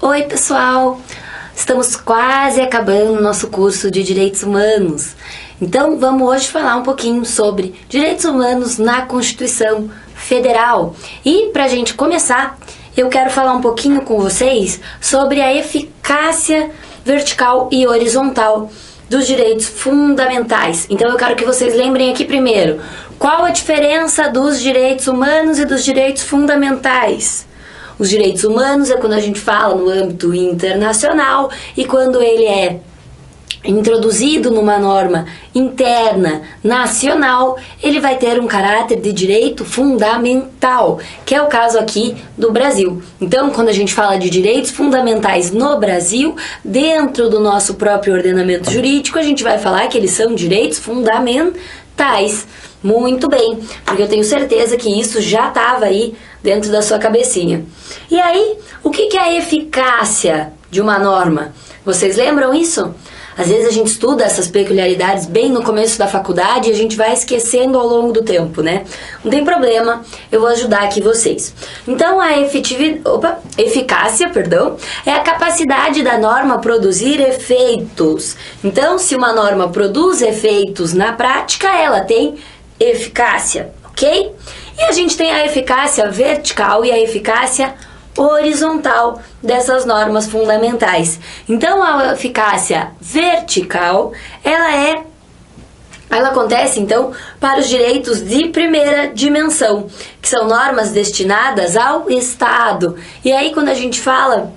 Oi pessoal, estamos quase acabando o nosso curso de Direitos Humanos. Então vamos hoje falar um pouquinho sobre Direitos Humanos na Constituição Federal. E para a gente começar, eu quero falar um pouquinho com vocês sobre a eficácia vertical e horizontal dos direitos fundamentais. Então eu quero que vocês lembrem aqui primeiro, qual a diferença dos direitos humanos e dos direitos fundamentais? Os direitos humanos é quando a gente fala no âmbito internacional e quando ele é introduzido numa norma interna nacional, ele vai ter um caráter de direito fundamental, que é o caso aqui do Brasil. Então, quando a gente fala de direitos fundamentais no Brasil, dentro do nosso próprio ordenamento jurídico, a gente vai falar que eles são direitos fundamentais. Muito bem, porque eu tenho certeza que isso já estava aí dentro da sua cabecinha. E aí, o que é a eficácia de uma norma? Vocês lembram isso? Às vezes a gente estuda essas peculiaridades bem no começo da faculdade e a gente vai esquecendo ao longo do tempo, né? Não tem problema, eu vou ajudar aqui vocês. Então a eficácia, é a capacidade da norma produzir efeitos. Então, se uma norma produz efeitos na prática, ela tem eficácia, ok? E a gente tem a eficácia vertical e a eficácia horizontal dessas normas fundamentais. Então, a eficácia vertical, ela acontece, então, para os direitos de primeira dimensão, que são normas destinadas ao Estado. E aí, quando a gente fala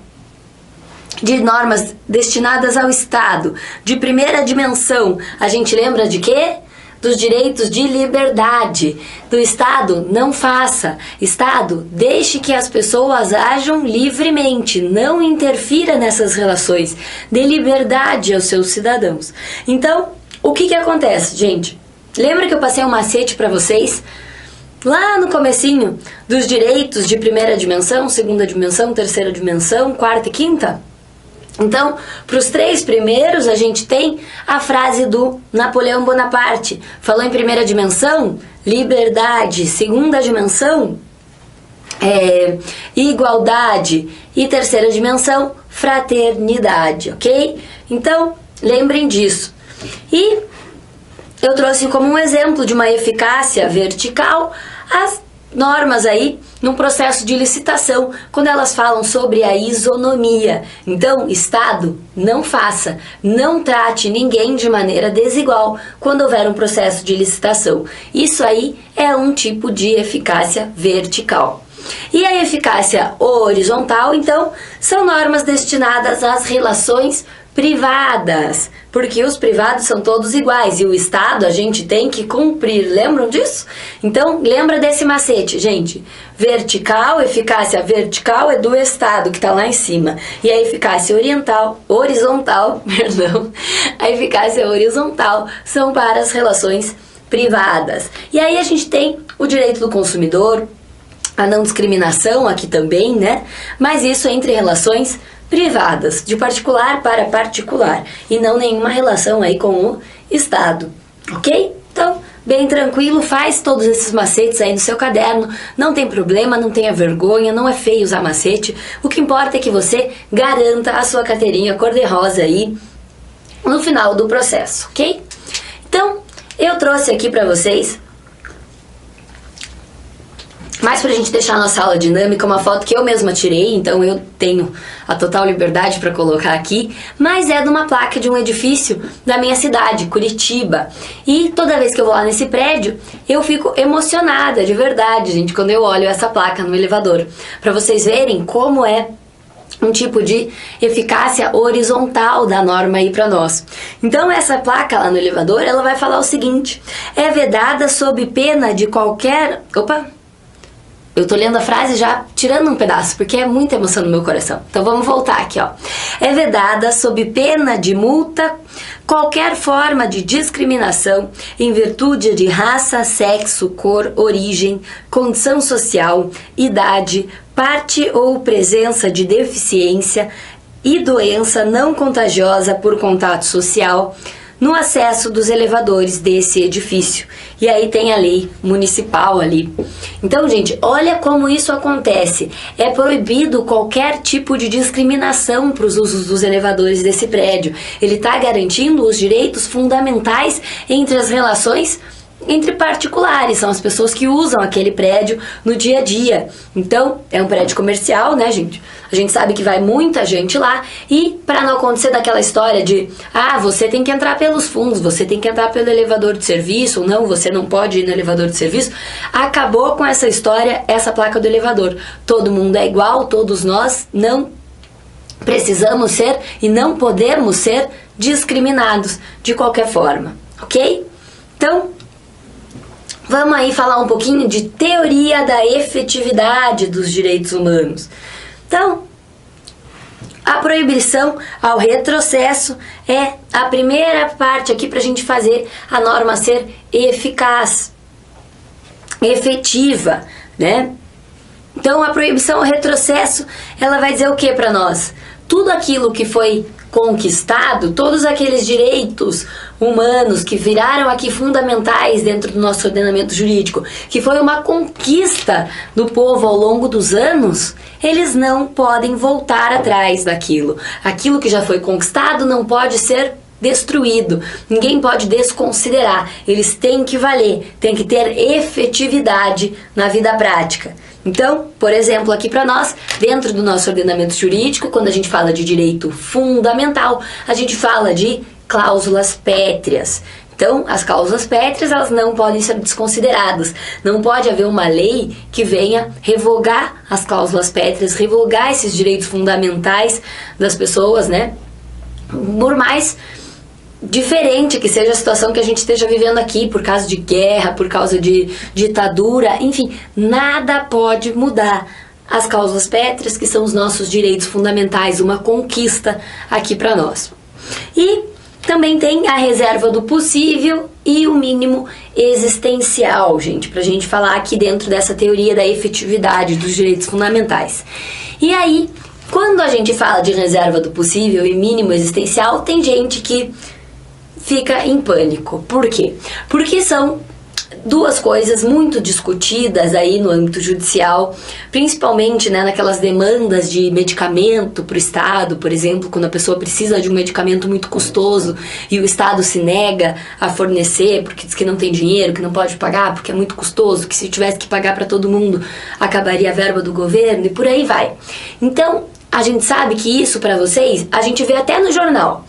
de normas destinadas ao Estado, de primeira dimensão, a gente lembra de quê? Dos direitos de liberdade. Do Estado, não faça. Estado, deixe que as pessoas ajam livremente, não interfira nessas relações. Dê liberdade aos seus cidadãos. Então, o que acontece, gente? Lembra que eu passei um macete para vocês? Lá no comecinho, dos direitos de primeira dimensão, segunda dimensão, terceira dimensão, quarta e quinta? Então, para os três primeiros, a gente tem a frase do Napoleão Bonaparte. Falou em primeira dimensão, liberdade. Segunda dimensão, igualdade. E terceira dimensão, fraternidade, ok? Então, lembrem disso. E eu trouxe como um exemplo de uma eficácia vertical as normas aí num processo de licitação, quando elas falam sobre a isonomia. Então, Estado, não faça, não trate ninguém de maneira desigual quando houver um processo de licitação. Isso aí é um tipo de eficácia vertical. E a eficácia horizontal, então, são normas destinadas às relações privadas, porque os privados são todos iguais e o Estado a gente tem que cumprir, lembram disso? Então, lembra desse macete, gente. Vertical, eficácia vertical é do Estado, que está lá em cima. E a eficácia horizontal, a eficácia horizontal são para as relações privadas. E aí a gente tem o direito do consumidor, a não discriminação aqui também, né? Mas isso entre relações privadas, de particular para particular, e não nenhuma relação aí com o Estado, ok? Então, bem tranquilo, faz todos esses macetes aí no seu caderno, não tem problema, não tenha vergonha, não é feio usar macete, o que importa é que você garanta a sua carteirinha cor-de-rosa aí no final do processo, ok? Então, eu trouxe aqui para vocês, mas pra gente deixar a nossa aula dinâmica, uma foto que eu mesma tirei, então eu tenho a total liberdade para colocar aqui, mas é de uma placa de um edifício da minha cidade, Curitiba. E toda vez que eu vou lá nesse prédio, eu fico emocionada, de verdade, gente, quando eu olho essa placa no elevador. Pra vocês verem como é um tipo de eficácia horizontal da norma aí para nós. Então essa placa lá no elevador, ela vai falar o seguinte: é vedada sob pena de qualquer... Eu tô lendo a frase já tirando um pedaço, porque é muita emoção no meu coração. Então vamos voltar aqui, ó. É vedada, sob pena de multa, qualquer forma de discriminação em virtude de raça, sexo, cor, origem, condição social, idade, parte ou presença de deficiência e doença não contagiosa por contato social, no acesso dos elevadores desse edifício. E aí tem a lei municipal ali. Então, gente, olha como isso acontece. É proibido qualquer tipo de discriminação para os usos dos elevadores desse prédio. Ele está garantindo os direitos fundamentais entre as relações entre particulares, são as pessoas que usam aquele prédio no dia a dia. Então, é um prédio comercial, né, gente? A gente sabe que vai muita gente lá e para não acontecer daquela história de você tem que entrar pelos fundos, você tem que entrar pelo elevador de serviço, ou não, você não pode ir no elevador de serviço, acabou com essa história, essa placa do elevador. Todo mundo é igual, todos nós não precisamos ser e não podemos ser discriminados de qualquer forma, ok? Então, vamos aí falar um pouquinho de teoria da efetividade dos direitos humanos. Então, a proibição ao retrocesso é a primeira parte aqui para a gente fazer a norma ser eficaz, efetiva, né? Então, a proibição ao retrocesso, ela vai dizer o que para nós? Tudo aquilo que foi conquistado, todos aqueles direitos humanos que viraram aqui fundamentais dentro do nosso ordenamento jurídico, que foi uma conquista do povo ao longo dos anos, eles não podem voltar atrás daquilo. Aquilo que já foi conquistado não pode ser destruído, ninguém pode desconsiderar, eles têm que valer, têm que ter efetividade na vida prática. Então, por exemplo, aqui para nós, dentro do nosso ordenamento jurídico, quando a gente fala de direito fundamental, a gente fala de cláusulas pétreas. Então, as cláusulas pétreas, elas não podem ser desconsideradas. Não pode haver uma lei que venha revogar as cláusulas pétreas, revogar esses direitos fundamentais das pessoas, né? Por mais diferente que seja a situação que a gente esteja vivendo aqui, por causa de guerra, por causa de ditadura, enfim, nada pode mudar as cláusulas pétreas, que são os nossos direitos fundamentais, uma conquista aqui para nós. E também tem a reserva do possível e o mínimo existencial, gente, pra gente falar aqui dentro dessa teoria da efetividade dos direitos fundamentais. E aí, quando a gente fala de reserva do possível e mínimo existencial, tem gente que fica em pânico. Por quê? Porque são duas coisas muito discutidas aí no âmbito judicial, principalmente, né, naquelas demandas de medicamento para o Estado, por exemplo, quando a pessoa precisa de um medicamento muito custoso e o Estado se nega a fornecer porque diz que não tem dinheiro, que não pode pagar porque é muito custoso, que se tivesse que pagar para todo mundo acabaria a verba do governo e por aí vai. Então, a gente sabe que isso para vocês, a gente vê até no jornal,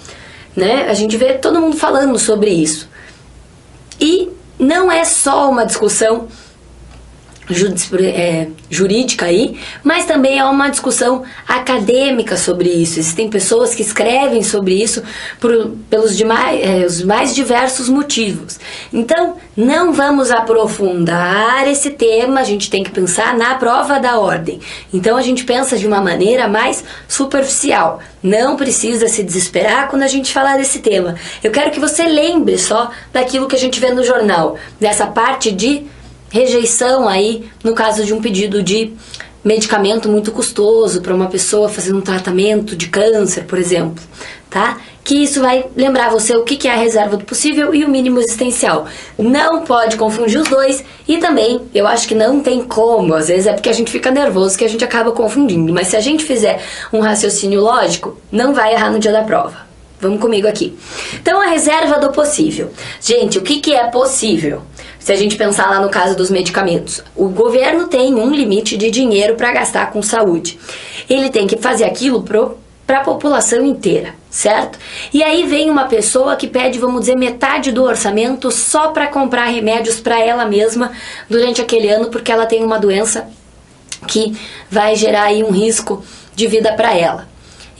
né? A gente vê todo mundo falando sobre isso. E não é só uma discussão jurídica aí, mas também é uma discussão acadêmica sobre isso. Existem pessoas que escrevem sobre isso pelos os mais diversos motivos. Então, não vamos aprofundar esse tema, a gente tem que pensar na prova da ordem. Então, a gente pensa de uma maneira mais superficial. Não precisa se desesperar quando a gente falar desse tema. Eu quero que você lembre só daquilo que a gente vê no jornal, dessa parte de rejeição aí, no caso de um pedido de medicamento muito custoso para uma pessoa fazendo um tratamento de câncer, por exemplo, tá? Que isso vai lembrar você o que é a reserva do possível e o mínimo existencial. Não pode confundir os dois e também, eu acho que não tem como, às vezes é porque a gente fica nervoso que a gente acaba confundindo, mas se a gente fizer um raciocínio lógico, não vai errar no dia da prova. Vamos comigo aqui. Então, a reserva do possível. Gente, o que é possível? Se a gente pensar lá no caso dos medicamentos, o governo tem um limite de dinheiro para gastar com saúde. Ele tem que fazer aquilo para a população inteira, certo? E aí vem uma pessoa que pede, vamos dizer, metade do orçamento só para comprar remédios para ela mesma durante aquele ano, porque ela tem uma doença que vai gerar aí um risco de vida para ela.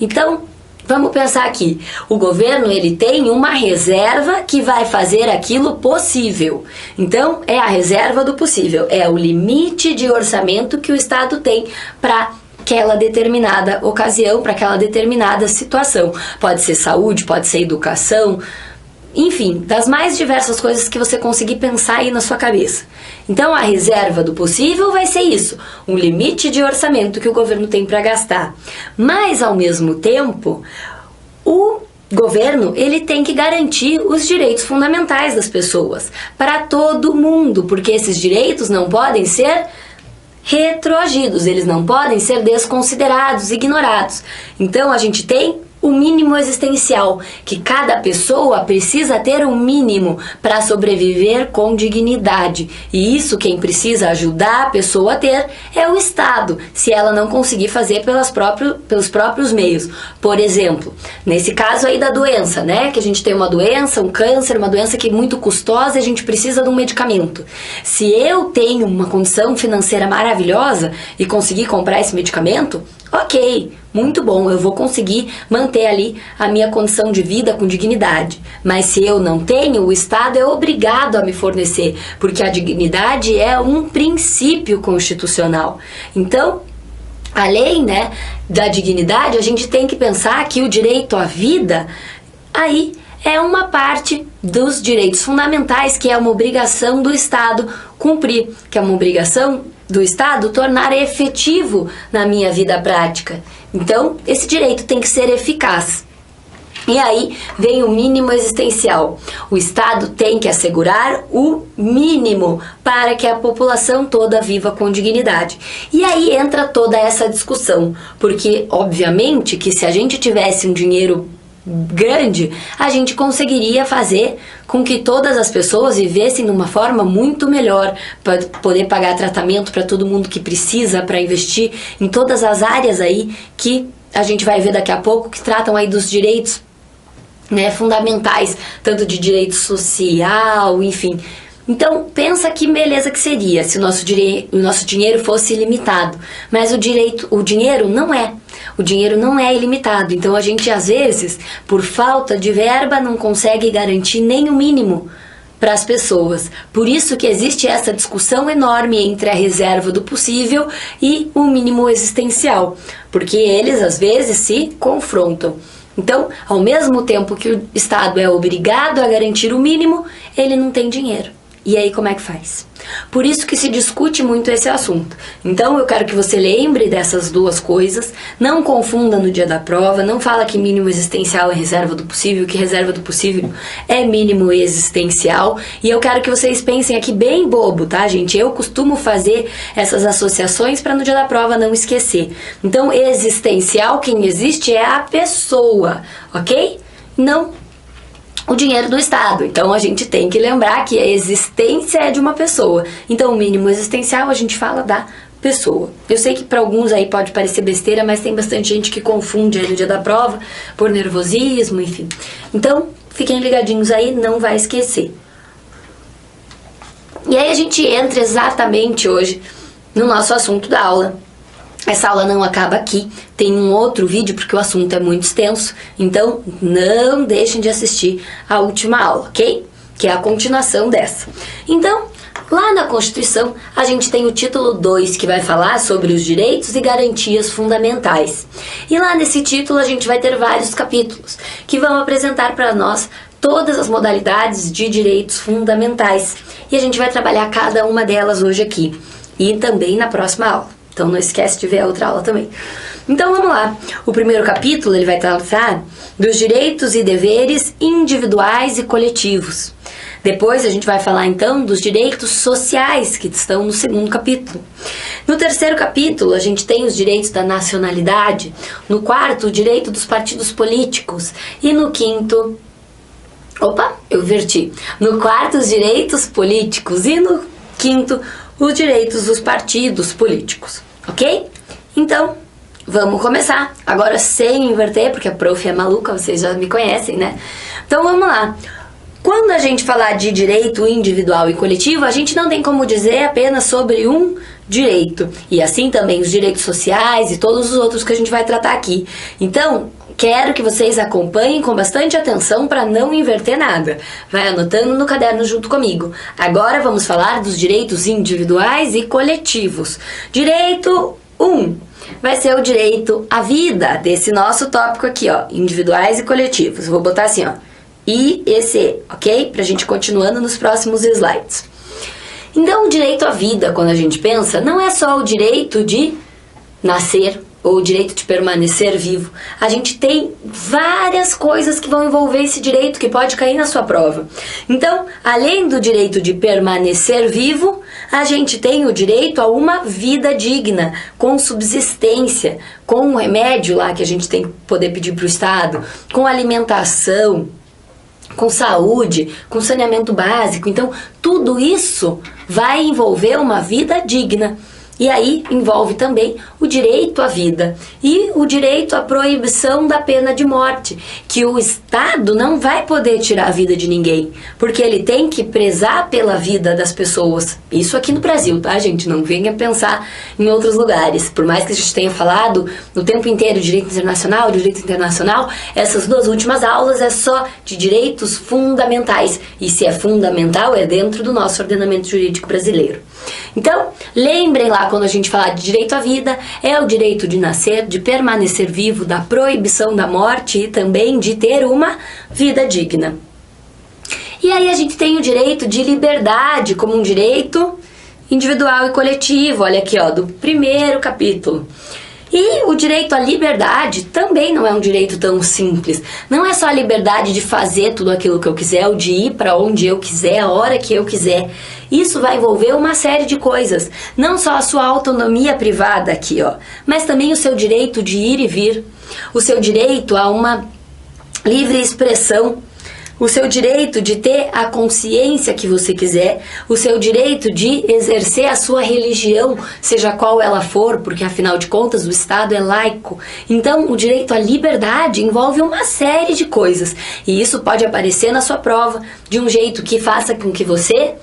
Então, vamos pensar aqui, o governo ele tem uma reserva que vai fazer aquilo possível. Então, é a reserva do possível, é o limite de orçamento que o Estado tem para aquela determinada ocasião, para aquela determinada situação. Pode ser saúde, pode ser educação, enfim, das mais diversas coisas que você conseguir pensar aí na sua cabeça. Então, a reserva do possível vai ser isso, um limite de orçamento que o governo tem para gastar. Mas, ao mesmo tempo, o governo, ele tem que garantir os direitos fundamentais das pessoas para todo mundo, porque esses direitos não podem ser retroagidos, eles não podem ser desconsiderados, ignorados. Então a gente tem o mínimo existencial, que cada pessoa precisa ter um mínimo para sobreviver com dignidade. E isso quem precisa ajudar a pessoa a ter é o Estado, se ela não conseguir fazer pelos próprios meios. Por exemplo, nesse caso aí da doença, né? Que a gente tem uma doença, um câncer, uma doença que é muito custosa e a gente precisa de um medicamento. Se eu tenho uma condição financeira maravilhosa e conseguir comprar esse medicamento, ok, muito bom, eu vou conseguir manter ali a minha condição de vida com dignidade. Mas se eu não tenho, o Estado é obrigado a me fornecer, porque a dignidade é um princípio constitucional. Então, além, né, da dignidade, a gente tem que pensar que o direito à vida, aí é uma parte dos direitos fundamentais, que é uma obrigação do Estado cumprir, que é uma obrigação do Estado tornar efetivo na minha vida prática. Então, esse direito tem que ser eficaz. E aí vem o mínimo existencial. O Estado tem que assegurar o mínimo para que a população toda viva com dignidade. E aí entra toda essa discussão, porque obviamente que se a gente tivesse um dinheiro grande, a gente conseguiria fazer com que todas as pessoas vivessem de uma forma muito melhor, para poder pagar tratamento para todo mundo que precisa, para investir em todas as áreas aí que a gente vai ver daqui a pouco, que tratam aí dos direitos, né, fundamentais, tanto de direito social, enfim. Então, pensa que beleza que seria se o nosso dinheiro fosse ilimitado. Mas o dinheiro não é. O dinheiro não é ilimitado. Então, a gente, às vezes, por falta de verba, não consegue garantir nem o mínimo para as pessoas. Por isso que existe essa discussão enorme entre a reserva do possível e o mínimo existencial. Porque eles, às vezes, se confrontam. Então, ao mesmo tempo que o Estado é obrigado a garantir o mínimo, ele não tem dinheiro. E aí, como é que faz? Por isso que se discute muito esse assunto. Então, eu quero que você lembre dessas duas coisas, não confunda no dia da prova, não fala que mínimo existencial é reserva do possível, que reserva do possível é mínimo existencial. E eu quero que vocês pensem aqui bem bobo, tá, gente? Eu costumo fazer essas associações para no dia da prova não esquecer. Então, existencial, quem existe é a pessoa, ok? Não o dinheiro do Estado. Então a gente tem que lembrar que a existência é de uma pessoa. Então o mínimo existencial a gente fala da pessoa. Eu sei que para alguns aí pode parecer besteira, mas tem bastante gente que confunde aí no dia da prova por nervosismo, enfim. Então fiquem ligadinhos aí, não vai esquecer. E aí a gente entra exatamente hoje no nosso assunto da aula. Essa aula não acaba aqui, tem um outro vídeo porque o assunto é muito extenso, então não deixem de assistir a última aula, ok? Que é a continuação dessa. Então, lá na Constituição, a gente tem o título 2, que vai falar sobre os direitos e garantias fundamentais. E lá nesse título a gente vai ter vários capítulos, que vão apresentar para nós todas as modalidades de direitos fundamentais. E a gente vai trabalhar cada uma delas hoje aqui, e também na próxima aula. Então não esquece de ver a outra aula também. Então vamos lá. O primeiro capítulo ele vai tratar dos direitos e deveres individuais e coletivos. Depois a gente vai falar então dos direitos sociais que estão no segundo capítulo. No terceiro capítulo a gente tem os direitos da nacionalidade. No quarto, o direito dos partidos políticos. E no quinto... Opa, eu inverti. No quarto, os direitos políticos. E no quinto, os direitos dos partidos políticos, ok? Então, vamos começar. Agora sem inverter, porque a prof é maluca, vocês já me conhecem, né? Então vamos lá. Quando a gente falar de direito individual e coletivo, a gente não tem como dizer apenas sobre um direito. E assim também os direitos sociais e todos os outros que a gente vai tratar aqui. Então, quero que vocês acompanhem com bastante atenção para não inverter nada. Vai anotando no caderno junto comigo. Agora vamos falar dos direitos individuais e coletivos. Direito 1 vai ser o direito à vida, desse nosso tópico aqui, ó, individuais e coletivos. Vou botar assim, ó, IEC, ok? Pra gente continuando nos próximos slides. Então, o direito à vida, quando a gente pensa, não é só o direito de nascer, ou o direito de permanecer vivo, a gente tem várias coisas que vão envolver esse direito que pode cair na sua prova. Então, além do direito de permanecer vivo, a gente tem o direito a uma vida digna, com subsistência, com um remédio lá que a gente tem que poder pedir para o Estado, com alimentação, com saúde, com saneamento básico. Então, tudo isso vai envolver uma vida digna. E aí envolve também o direito à vida e o direito à proibição da pena de morte, que o Estado não vai poder tirar a vida de ninguém, porque ele tem que prezar pela vida das pessoas. Isso aqui no Brasil, tá, gente? Não venha pensar em outros lugares. Por mais que a gente tenha falado no tempo inteiro de direito internacional, essas 2 últimas aulas é só de direitos fundamentais. E se é fundamental, é dentro do nosso ordenamento jurídico brasileiro. Então, lembrem lá, quando a gente falar de direito à vida, é o direito de nascer, de permanecer vivo, da proibição da morte e também de ter uma vida digna. E aí a gente tem o direito de liberdade como um direito individual e coletivo, olha aqui, ó, do primeiro capítulo. E o direito à liberdade também não é um direito tão simples. Não é só a liberdade de fazer tudo aquilo que eu quiser, ou de ir para onde eu quiser, a hora que eu quiser. Isso vai envolver uma série de coisas. Não só a sua autonomia privada aqui, ó, mas também o seu direito de ir e vir, o seu direito a uma livre expressão, o seu direito de ter a consciência que você quiser, o seu direito de exercer a sua religião, seja qual ela for, porque afinal de contas o Estado é laico. Então o direito à liberdade envolve uma série de coisas, e isso pode aparecer na sua prova de um jeito que faça com que você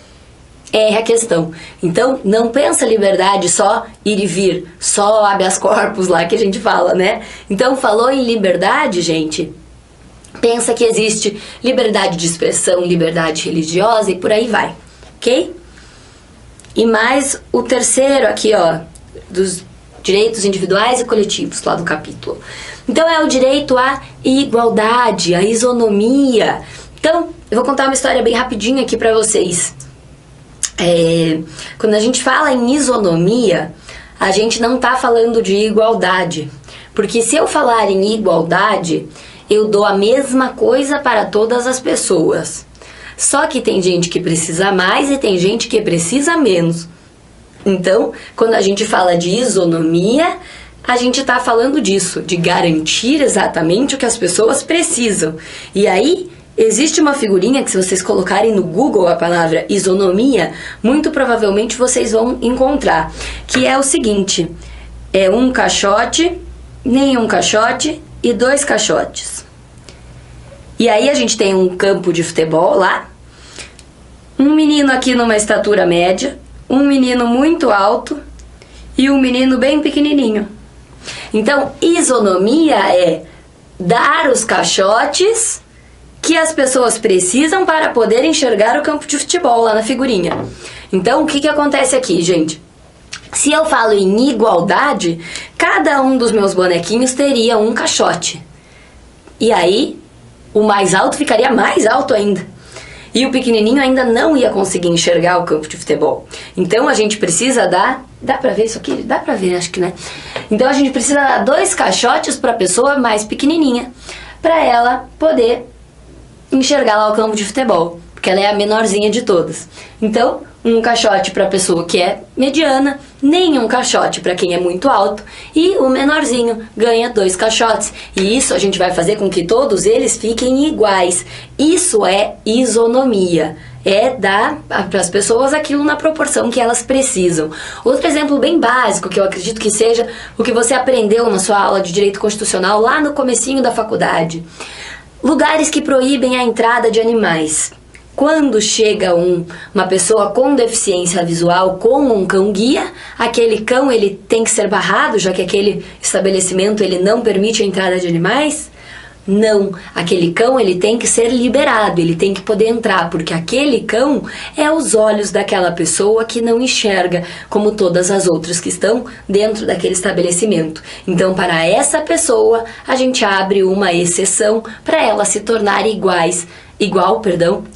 erre a questão. Então não pensa liberdade só ir e vir, só habeas corpus lá que a gente fala, né? Então falou em liberdade, gente, pensa que existe liberdade de expressão, liberdade religiosa e por aí vai, ok? E mais o terceiro aqui, ó, dos direitos individuais e coletivos, lá do capítulo. Então é o direito à igualdade, à isonomia. Então, eu vou contar uma história bem rapidinho aqui pra vocês. Quando a gente fala em isonomia, a gente não tá falando de igualdade. Porque se eu falar em igualdade, eu dou a mesma coisa para todas as pessoas. Só que tem gente que precisa mais e tem gente que precisa menos. Então, quando a gente fala de isonomia, a gente está falando disso, de garantir exatamente o que as pessoas precisam. E aí, existe uma figurinha que, se vocês colocarem no Google a palavra isonomia, muito provavelmente vocês vão encontrar, que é o seguinte: é um caixote, nenhum caixote e 2 caixotes. E aí a gente tem um campo de futebol lá, um menino aqui numa estatura média, um menino muito alto e um menino bem pequenininho. Então, isonomia é dar os caixotes que as pessoas precisam para poder enxergar o campo de futebol lá na figurinha. Então, o que acontece aqui, gente? Se eu falo em igualdade, cada um dos meus bonequinhos teria um caixote. E aí, o mais alto ficaria mais alto ainda. E o pequenininho ainda não ia conseguir enxergar o campo de futebol. Então, a gente precisa dar... Dá pra ver isso aqui? Dá pra ver, acho que, né? Então, a gente precisa dar 2 caixotes pra pessoa mais pequenininha, pra ela poder enxergar lá o campo de futebol, porque ela é a menorzinha de todas. Então, um caixote para a pessoa que é mediana, nenhum caixote para quem é muito alto, e o menorzinho ganha 2 caixotes. E isso a gente vai fazer com que todos eles fiquem iguais. Isso é isonomia. É dar para as pessoas aquilo na proporção que elas precisam. Outro exemplo bem básico, que eu acredito que seja o que você aprendeu na sua aula de Direito Constitucional lá no comecinho da faculdade. Lugares que proíbem a entrada de animais. Quando chega uma pessoa com deficiência visual com um cão-guia, aquele cão ele tem que ser barrado, já que aquele estabelecimento ele não permite a entrada de animais? Não, aquele cão ele tem que ser liberado, ele tem que poder entrar, porque aquele cão é os olhos daquela pessoa que não enxerga, como todas as outras que estão dentro daquele estabelecimento. Então, para essa pessoa, a gente abre uma exceção para ela se tornar iguais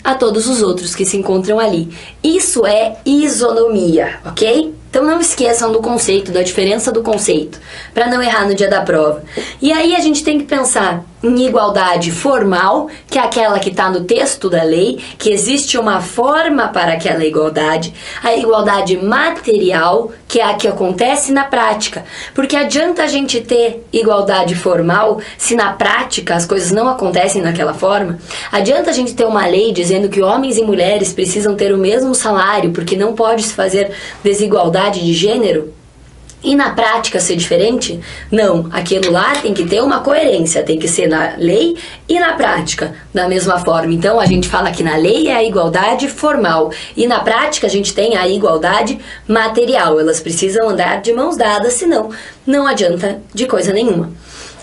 a todos os outros que se encontram ali. Isso é isonomia, ok? Então não esqueçam do conceito, da diferença do conceito, para não errar no dia da prova. E aí a gente tem que pensar em igualdade formal, que é aquela que está no texto da lei, que existe uma forma para aquela igualdade. A igualdade material, que é a que acontece na prática. Porque adianta a gente ter igualdade formal se na prática as coisas não acontecem daquela forma? Adianta a gente ter uma lei dizendo que homens e mulheres precisam ter o mesmo salário porque não pode se fazer desigualdade de gênero e na prática ser diferente? Não, aquilo lá tem que ter uma coerência, tem que ser na lei e na prática da mesma forma. Então a gente fala que na lei é a igualdade formal e na prática a gente tem a igualdade material. Elas precisam andar de mãos dadas, senão não adianta de coisa nenhuma.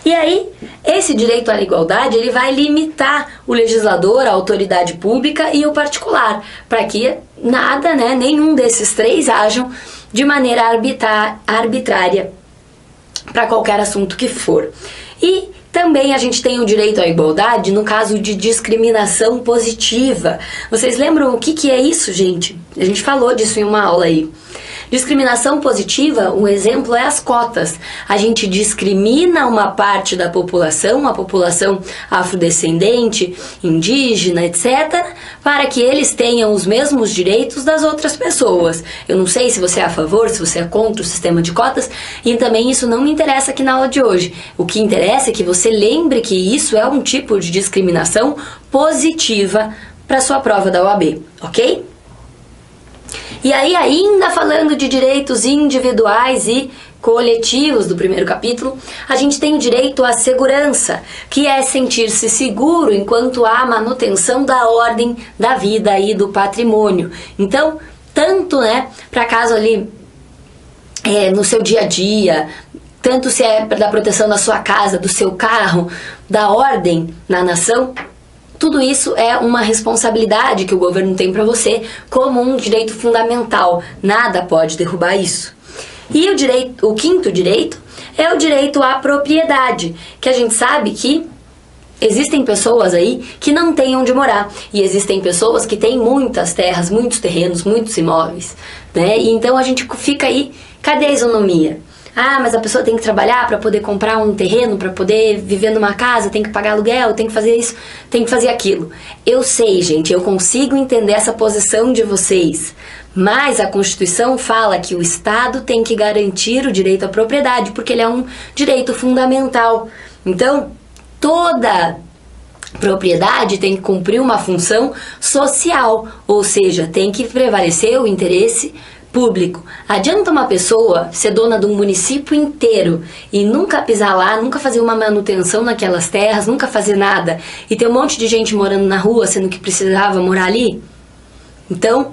E aí, esse direito à igualdade, ele vai limitar o legislador, a autoridade pública e o particular, para que nada, nenhum desses três ajam de maneira arbitrária para qualquer assunto que for. E também a gente tem o direito à igualdade no caso de discriminação positiva. Vocês lembram o que é isso, gente? A gente falou disso em uma aula aí. Discriminação positiva, um exemplo é as cotas. A gente discrimina uma parte da população, a população afrodescendente, indígena, etc., para que eles tenham os mesmos direitos das outras pessoas. Eu não sei se você é a favor, se você é contra o sistema de cotas, e também isso não me interessa aqui na aula de hoje. O que interessa é que você lembre que isso é um tipo de discriminação positiva para sua prova da OAB, ok? E aí, ainda falando de direitos individuais e coletivos do primeiro capítulo, a gente tem o direito à segurança, que é sentir-se seguro enquanto há manutenção da ordem, da vida e do patrimônio. Então, tanto, para caso ali, no seu dia a dia, tanto se é da proteção da sua casa, do seu carro, da ordem na nação, tudo isso é uma responsabilidade que o governo tem para você como um direito fundamental. Nada pode derrubar isso. E o quinto direito é o direito à propriedade, que a gente sabe que existem pessoas aí que não têm onde morar. E existem pessoas que têm muitas terras, muitos terrenos, muitos imóveis, E então a gente fica aí, cadê a isonomia? Ah, mas a pessoa tem que trabalhar para poder comprar um terreno, para poder viver numa casa, tem que pagar aluguel, tem que fazer isso, tem que fazer aquilo. Eu sei, gente, eu consigo entender essa posição de vocês, mas a Constituição fala que o Estado tem que garantir o direito à propriedade, porque ele é um direito fundamental. Então, toda propriedade tem que cumprir uma função social, ou seja, tem que prevalecer o interesse público. Adianta uma pessoa ser dona de um município inteiro e nunca pisar lá, nunca fazer uma manutenção naquelas terras, nunca fazer nada e ter um monte de gente morando na rua, sendo que precisava morar ali? Então,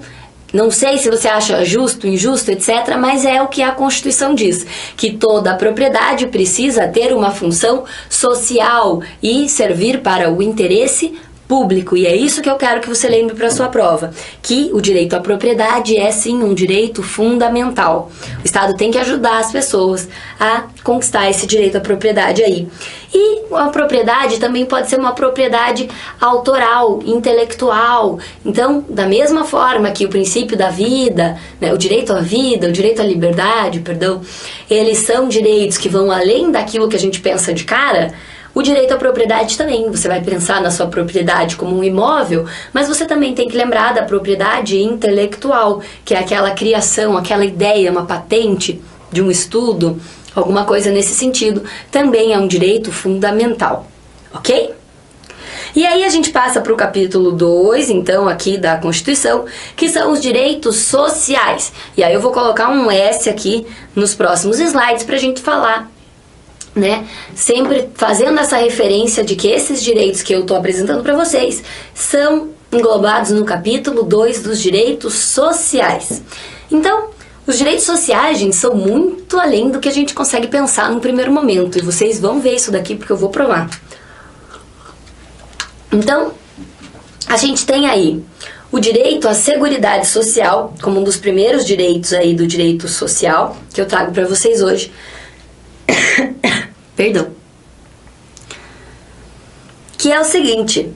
não sei se você acha justo, injusto, etc., mas é o que a Constituição diz, que toda a propriedade precisa ter uma função social e servir para o interesse público, e é isso que eu quero que você lembre para sua prova, que o direito à propriedade é sim um direito fundamental. O Estado tem que ajudar as pessoas a conquistar esse direito à propriedade aí. E a propriedade também pode ser uma propriedade autoral, intelectual. Então, da mesma forma que o princípio da vida, o direito à vida, o direito à liberdade, eles são direitos que vão além daquilo que a gente pensa de cara. O direito à propriedade também, você vai pensar na sua propriedade como um imóvel, mas você também tem que lembrar da propriedade intelectual, que é aquela criação, aquela ideia, uma patente de um estudo, alguma coisa nesse sentido, também é um direito fundamental, ok? E aí a gente passa para o capítulo 2, então, aqui da Constituição, que são os direitos sociais. E aí eu vou colocar um S aqui nos próximos slides para a gente falar, sempre fazendo essa referência de que esses direitos que eu estou apresentando para vocês são englobados no capítulo 2 dos direitos sociais. Então, os direitos sociais, gente, são muito além do que a gente consegue pensar no primeiro momento, e vocês vão ver isso daqui porque eu vou provar. Então, a gente tem aí o direito à seguridade social, como um dos primeiros direitos aí do direito social, que eu trago para vocês hoje. Perdão. Que é o seguinte: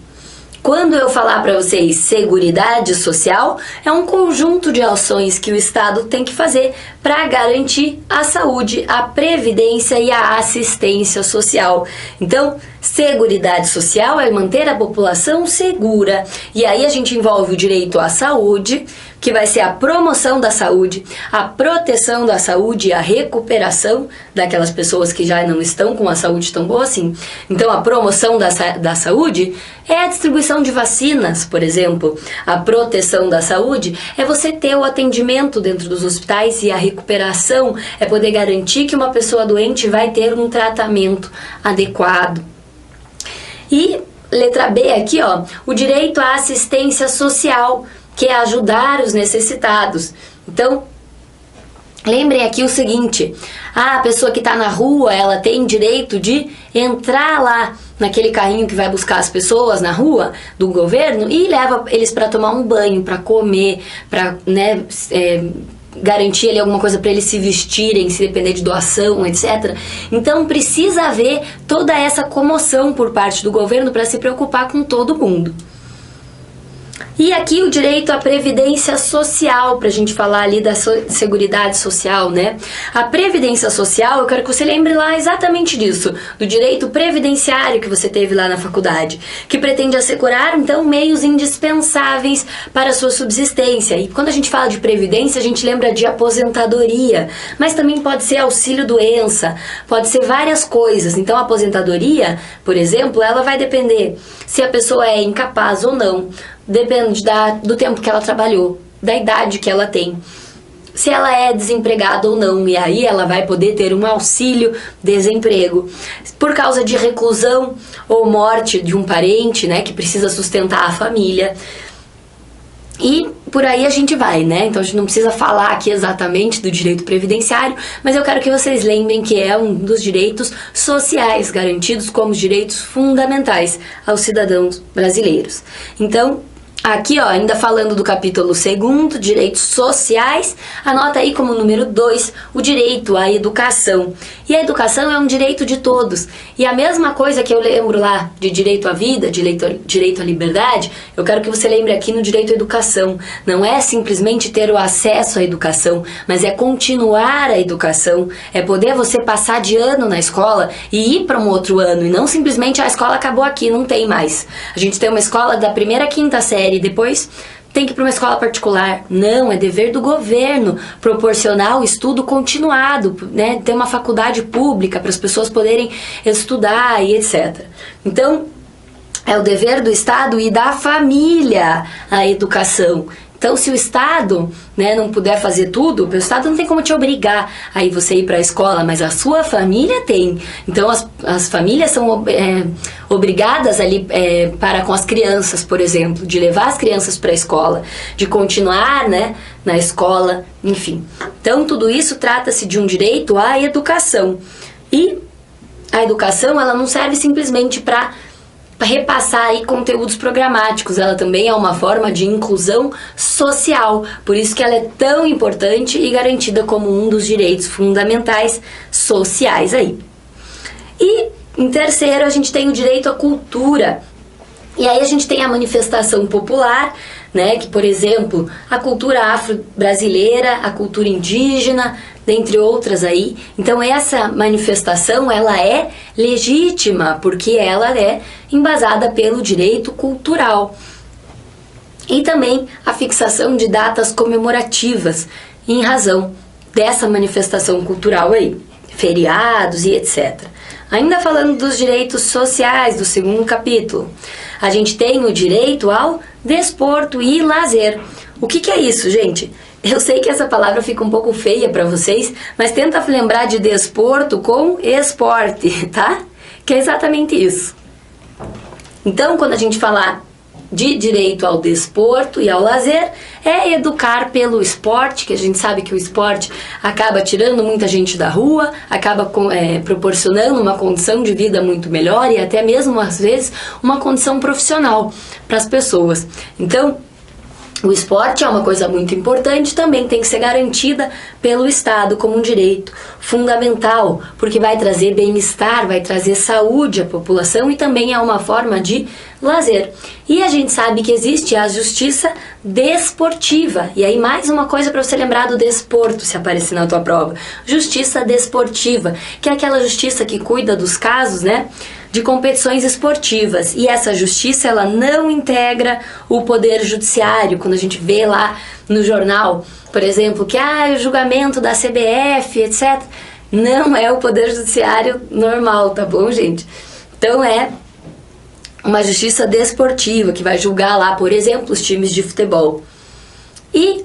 Quando eu falar para vocês Seguridade Social, é um conjunto de ações que o Estado tem que fazer para garantir a saúde, a previdência e a assistência social. Então, Seguridade Social é manter a população segura. E aí a gente envolve o direito à saúde, que vai ser a promoção da saúde, a proteção da saúde e a recuperação daquelas pessoas que já não estão com a saúde tão boa assim. Então, a promoção da saúde é a distribuição de vacinas, por exemplo. A proteção da saúde é você ter o atendimento dentro dos hospitais, e a recuperação é poder garantir que uma pessoa doente vai ter um tratamento adequado. E letra B aqui, ó, o direito à assistência social, que é ajudar os necessitados. Então, lembrem aqui o seguinte: a pessoa que está na rua, ela tem direito de entrar lá naquele carrinho que vai buscar as pessoas na rua do governo e leva eles para tomar um banho, para comer, para, né, garantir ali alguma coisa para eles se vestirem, se depender de doação, etc. Então precisa haver toda essa comoção por parte do governo para se preocupar com todo mundo. E aqui o direito à previdência social, para a gente falar ali da seguridade social, né? A previdência social, eu quero que você lembre lá exatamente disso, do direito previdenciário que você teve lá na faculdade, que pretende assegurar, então, meios indispensáveis para a sua subsistência. E quando a gente fala de previdência, a gente lembra de aposentadoria, mas também pode ser auxílio-doença, pode ser várias coisas. Então, a aposentadoria, por exemplo, ela vai depender se a pessoa é incapaz ou não. Depende do tempo que ela trabalhou, da idade que ela tem, se ela é desempregada ou não, e aí ela vai poder ter um auxílio-desemprego. Por causa de reclusão ou morte de um parente, né, que precisa sustentar a família. E por aí a gente vai, né? Então a gente não precisa falar aqui exatamente do direito previdenciário, mas eu quero que vocês lembrem que é um dos direitos sociais garantidos como direitos fundamentais aos cidadãos brasileiros. Então, aqui, ó, ainda falando do capítulo 2º, direitos sociais, anota aí como número 2 o direito à educação. E a educação é um direito de todos. E a mesma coisa que eu lembro lá de direito à vida, direito à liberdade, eu quero que você lembre aqui no direito à educação. Não é simplesmente ter o acesso à educação, mas é continuar a educação, é poder você passar de ano na escola e ir para um outro ano, e não simplesmente a escola acabou aqui, não tem mais. A gente tem uma escola da 1ª à 5ª série, e depois tem que ir para uma escola particular. Não, é dever do governo proporcionar o estudo continuado, né? Ter uma faculdade pública para as pessoas poderem estudar e etc. Então, é o dever do Estado e da família a educação. Então, se o Estado, né, não puder fazer tudo, o Estado não tem como te obrigar a você ir para a escola, mas a sua família tem. Então, as famílias são obrigadas ali para com as crianças, por exemplo, de levar as crianças para a escola, de continuar, né, na escola, enfim. Então, tudo isso trata-se de um direito à educação. E a educação, ela não serve simplesmente para repassar aí conteúdos programáticos, ela também é uma forma de inclusão social, por isso que ela é tão importante e garantida como um dos direitos fundamentais sociais aí. E em terceiro a gente tem o direito à cultura, e aí a gente tem a manifestação popular, né, que, por exemplo, a cultura afro-brasileira, a cultura indígena, dentre outras aí. Então essa manifestação, ela é legítima, porque ela é embasada pelo direito cultural. E também a fixação de datas comemorativas, em razão dessa manifestação cultural aí, feriados e etc. Ainda falando dos direitos sociais do 2º capítulo, a gente tem o direito ao desporto e lazer. O que é isso, gente? Eu sei que essa palavra fica um pouco feia para vocês, mas tenta lembrar de desporto com esporte, tá? Que é exatamente isso. Então, quando a gente falar de direito ao desporto e ao lazer, é educar pelo esporte, que a gente sabe que o esporte acaba tirando muita gente da rua, acaba proporcionando uma condição de vida muito melhor e até mesmo, às vezes, uma condição profissional para as pessoas. Então, O esporte é uma coisa muito importante, também tem que ser garantida pelo Estado como um direito fundamental, porque vai trazer bem-estar, vai trazer saúde à população e também é uma forma de lazer. E a gente sabe que existe a justiça desportiva. E aí mais uma coisa para você lembrar do desporto, se aparecer na tua prova. Justiça desportiva, que é aquela justiça que cuida dos casos, né, de competições esportivas. E essa justiça, ela não integra o poder judiciário. Quando a gente vê lá no jornal, por exemplo, que o julgamento da CBF, etc. Não é o poder judiciário normal, tá bom, gente? Então é uma justiça desportiva que vai julgar lá, por exemplo, os times de futebol. E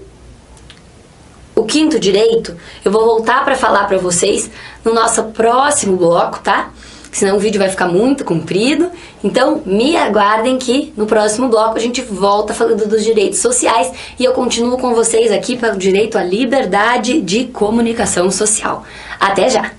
o quinto direito, eu vou voltar para falar para vocês no nosso próximo bloco, tá? Senão o vídeo vai ficar muito comprido. Então me aguardem que no próximo bloco a gente volta falando dos direitos sociais e eu continuo com vocês aqui para o direito à liberdade de comunicação social. Até já!